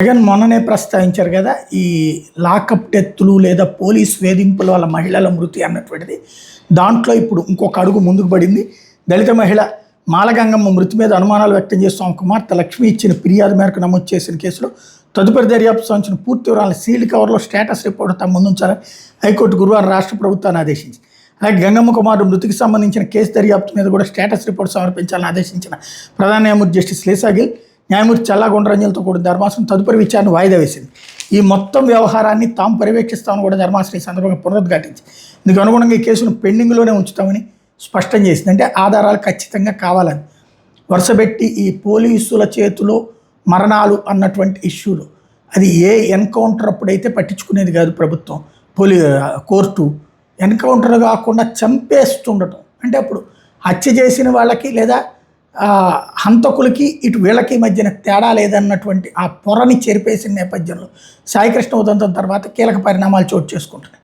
జగన్ మొన్ననే ప్రస్తావించారు కదా, ఈ లాకప్ డెత్తులు లేదా పోలీస్ వేధింపుల వల్ల మహిళల మృతి అన్నటువంటిది. దాంట్లో ఇప్పుడు ఇంకొక అడుగు ముందుకు పడింది. దళిత మహిళ మాలగంగమ్మ మృతి మీద అనుమానాలు వ్యక్తం చేస్తున్న కుమార్తె లక్ష్మి ఇచ్చిన ఫిర్యాదు మేరకు నమోదు చేసిన కేసులో తదుపరి దర్యాప్తు సంబంధించిన పూర్తి వివరాలను సీల్డ్ కవర్లో స్టేటస్ రిపోర్ట్ తమ ముందుంచాలని హైకోర్టు గురువారం రాష్ట్ర ప్రభుత్వాన్ని ఆదేశించింది. అలాగే గంగమ్మ కుమారుడు మృతికి సంబంధించిన కేసు దర్యాప్తు మీద కూడా స్టేటస్ రిపోర్ట్ సమర్పించాలని ఆదేశించిన ప్రధాన న్యాయమూర్తి జస్టిస్ లీసాగిల్, న్యాయమూర్తి చల్లాగుండ్రంజన్తో కూడిన ధర్మాసనం తదుపరి విచారణ వాయిదా వేసింది. ఈ మొత్తం వ్యవహారాన్ని తాము పర్యవేక్షిస్తామని కూడా ధర్మాసనం ఈ సందర్భంగా పునరుద్ఘాటించి ఇందుకు అనుగుణంగా ఈ కేసును పెండింగ్లోనే ఉంచుతామని స్పష్టం చేసింది. అంటే ఆధారాలు ఖచ్చితంగా కావాలని వరుసపెట్టి ఈ పోలీసుల చేతిలో మరణాలు అన్నటువంటి ఇష్యూలు అది ఏ ఎన్కౌంటర్ అప్పుడైతే పట్టించుకునేది కాదు ప్రభుత్వం, కోర్టు ఎన్కౌంటర్ కాకుండా చంపేస్తుండటం. అంటే అప్పుడు హత్య చేసిన వాళ్ళకి లేదా హంతకులకి ఇటు వీళ్ళకి మధ్యన తేడా లేదన్నటువంటి ఆ పొరని చెరిపేసిన నేపథ్యంలో సాయికృష్ణ ఉదంతం తర్వాత కీలక పరిణామాలు చోటు చేసుకుంటున్నాయి.